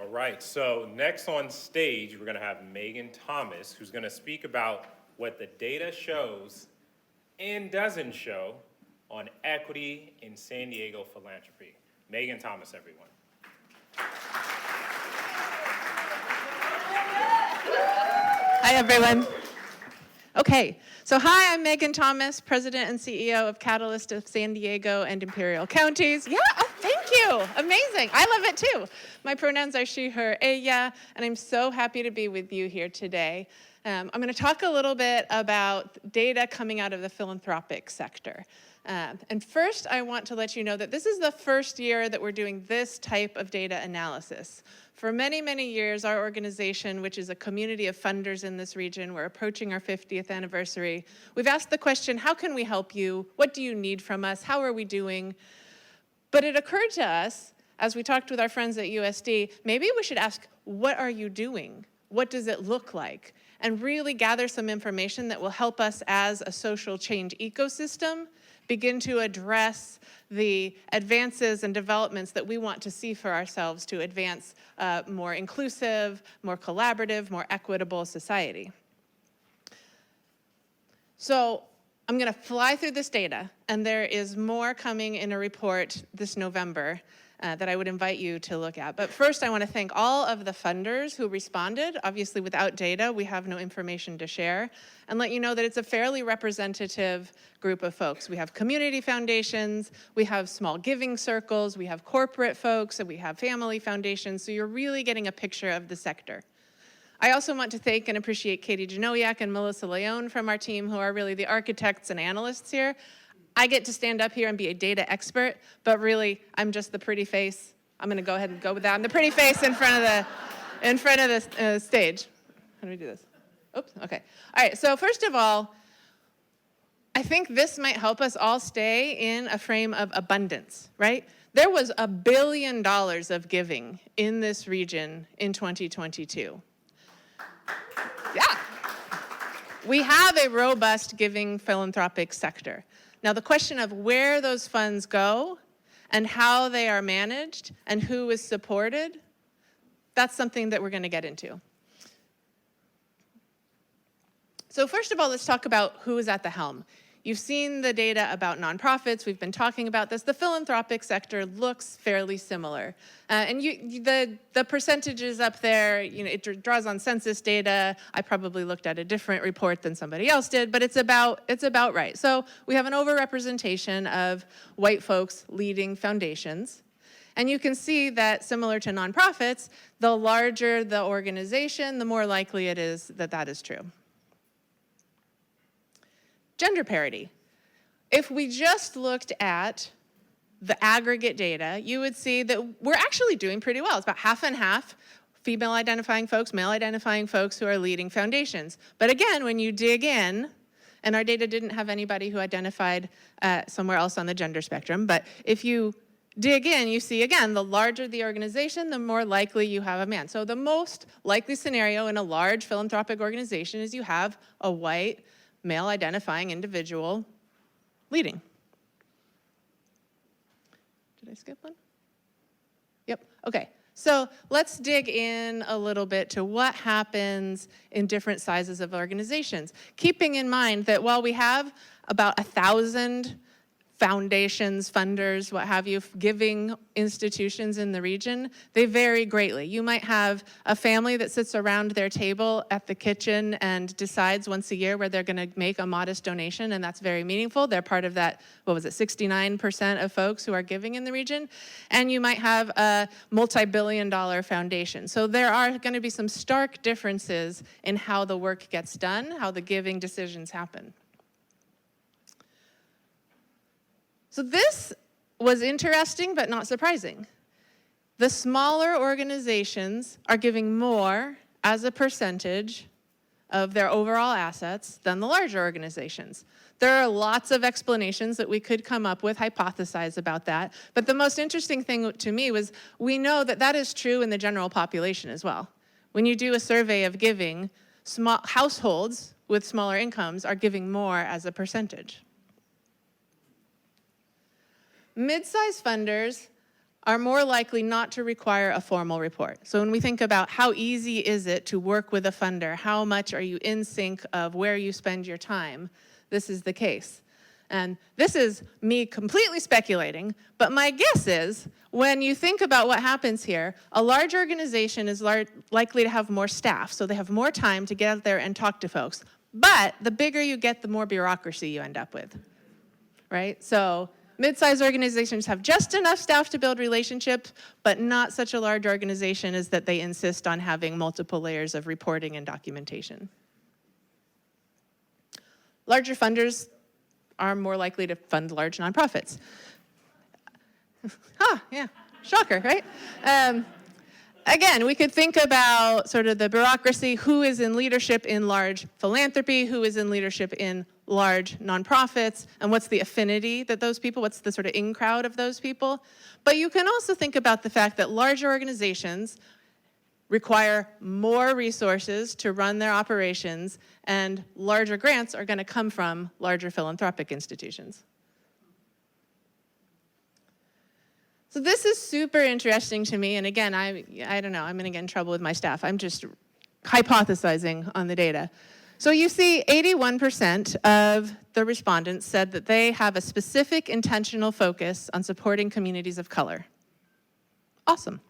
All right, so next on stage, we're going to have Megan Thomas, who's going to speak about what the data shows and doesn't show on equity in San Diego philanthropy. Megan Thomas, everyone. Hi, everyone. Okay, so hi, I'm Megan Thomas, President and CEO of Catalyst of San Diego and Imperial Counties. Yeah, oh, thank you. Amazing. I love it too. My pronouns are she, her, ella, and I'm so happy to be with you here today. I'm going to talk a little bit about data coming out of the philanthropic sector. And first, I want to let you know that this is the first year that we're doing this type of data analysis. For many, many years, our organization, which is a community of funders in this region, we're approaching our 50th anniversary. We've asked the question, how can we help you? What do you need from us? How are we doing? But it occurred to us, as we talked with our friends at USD, maybe we should ask, what are you doing? What does it look like? And really gather some information that will help us as a social change ecosystem begin to address the advances and developments that we want to see for ourselves to advance a more inclusive, more collaborative, more equitable society. So I'm going to fly through this data, and there is more coming in a report this November that I would invite you to look at. But first, I want to thank all of the funders who responded. Obviously, without data, we have no information to share, and let you know that it's a fairly representative group of folks. We have community foundations, we have small giving circles, we have corporate folks, and we have family foundations, so you're really getting a picture of the sector. I also want to thank and appreciate Katie Janowiak and Melissa Leone from our team, who are really the architects and analysts here. I get to stand up here and be a data expert, but really, I'm just the pretty face. I'm going to go ahead and go with that. I'm the pretty face in front of the stage. How do we do this? Oops. Okay. All right. So first of all, I think this might help us all stay in a frame of abundance, right? There was $1 billion of giving in this region in 2022. Yeah. We have a robust giving philanthropic sector. Now, the question of where those funds go and how they are managed and who is supported, that's something that we're going to get into. So first of all, let's talk about who is at the helm. You've seen the data about nonprofits. We've been talking about this. The philanthropic sector looks fairly similar. And the percentages up there, it draws on census data. I probably looked at a different report than somebody else did, but it's about right. So we have an overrepresentation of white folks leading foundations. And you can see that similar to nonprofits, the larger the organization, the more likely it is that that is true. Gender parity. If we just looked at the aggregate data, you would see that we're actually doing pretty well. It's about half and half, female identifying folks, male identifying folks who are leading foundations. But again, when you dig in, and our data didn't have anybody who identified somewhere else on the gender spectrum, but if you dig in, you see again, the larger the organization, the more likely you have a man. So the most likely scenario in a large philanthropic organization is you have a white, male-identifying individual leading. Did I skip one? Yep, okay. So let's dig in a little bit to what happens in different sizes of organizations, keeping in mind that while we have about 1,000 foundations, funders, what have you, giving institutions in the region, they vary greatly. You might have a family that sits around their table at the kitchen and decides once a year where they're going to make a modest donation, and that's very meaningful. They're part of that, 69% of folks who are giving in the region. And you might have a multi-billion-dollar foundation. So there are going to be some stark differences in how the work gets done, how the giving decisions happen. So this was interesting, but not surprising. The smaller organizations are giving more as a percentage of their overall assets than the larger organizations. There are lots of explanations that we could come up with, hypothesize about that, but the most interesting thing to me was we know that that is true in the general population as well. When you do a survey of giving, small households with smaller incomes are giving more as a percentage. Mid-size funders are more likely not to require a formal report. So when we think about how easy is it to work with a funder, how much are you in sync of where you spend your time, this is the case. And this is me completely speculating, but my guess is when you think about what happens here, a large organization is likely to have more staff, so they have more time to get out there and talk to folks. But the bigger you get, the more bureaucracy you end up with, right? So mid-sized organizations have just enough staff to build relationships, but not such a large organization as that they insist on having multiple layers of reporting and documentation. Larger funders are more likely to fund large nonprofits. Yeah, shocker, right? Again, we could think about sort of the bureaucracy, who is in leadership in large philanthropy, who is in leadership in large nonprofits, and what's the affinity that those people, what's the sort of in crowd of those people. But you can also think about the fact that larger organizations require more resources to run their operations, and larger grants are going to come from larger philanthropic institutions. So this is super interesting to me, and again, I don't know, I'm going to get in trouble with my staff. I'm just hypothesizing on the data. So you see 81% of the respondents said that they have a specific intentional focus on supporting communities of color. Awesome.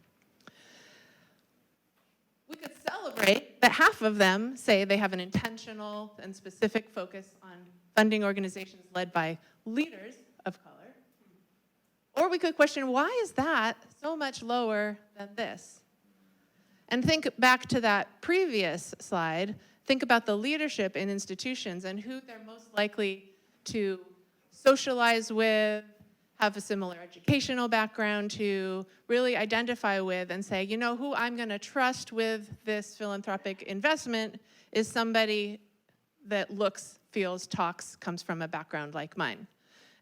We could celebrate that half of them say they have an intentional and specific focus on funding organizations led by leaders of color. Or we could question, why is that so much lower than this? And think back to that previous slide. Think about the leadership in institutions and who they're most likely to socialize with, have a similar educational background to, really identify with and say, you know, who I'm going to trust with this philanthropic investment is somebody that looks, feels, talks, comes from a background like mine.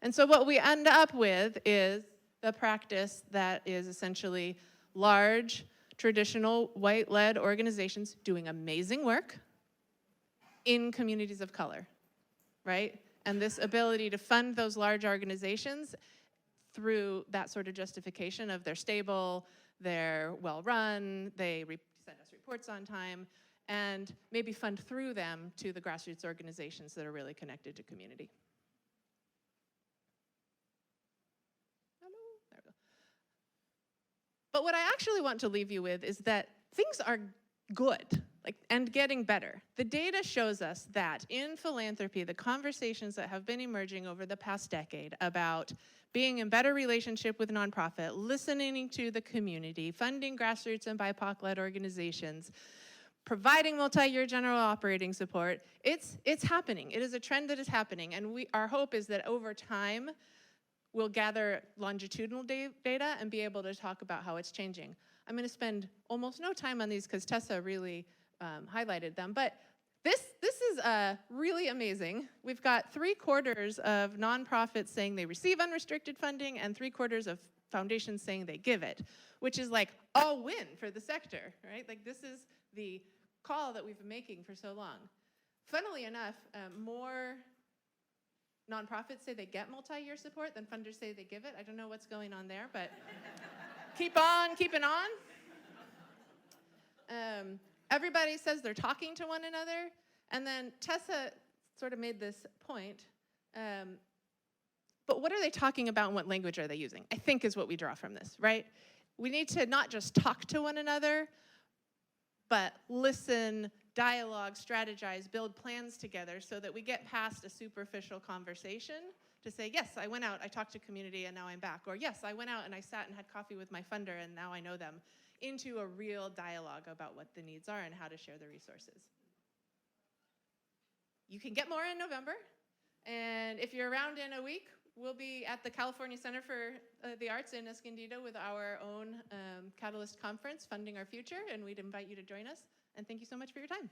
And so what we end up with is the practice that is essentially large, traditional, white-led organizations doing amazing work in communities of color, right? And this ability to fund those large organizations through that sort of justification of they're stable, they're well-run, they send us reports on time, and maybe fund through them to the grassroots organizations that are really connected to community. But what I actually want to leave you with is that things are good, and getting better. The data shows us that in philanthropy, the conversations that have been emerging over the past decade about being in better relationship with nonprofit, listening to the community, funding grassroots and BIPOC-led organizations, providing multi-year general operating support, it's happening. It is a trend that is happening, and our hope is that over time, we'll gather longitudinal data and be able to talk about how it's changing. I'm going to spend almost no time on these because Tessa really highlighted them, but this is really amazing. We've got 3/4 of nonprofits saying they receive unrestricted funding and 3/4 of foundations saying they give it, which is like a win for the sector, right? Like this is the call that we've been making for so long. Funnily enough, more nonprofits say they get multi-year support than funders say they give it. I don't know what's going on there, but keep on keeping on. Everybody says they're talking to one another, and then Tessa sort of made this point, but what are they talking about and what language are they using? I think is what we draw from this, right? We need to not just talk to one another, but listen, dialogue, strategize, build plans together so that we get past a superficial conversation to say, yes, I went out, I talked to community, and now I'm back. Or yes, I went out and I sat and had coffee with my funder, and now I know them, into a real dialogue about what the needs are and how to share the resources. You can get more in November, and if you're around in a week, we'll be at the California Center for the Arts in Escondido with our own Catalyst Conference, Funding Our Future, and we'd invite you to join us. And thank you so much for your time.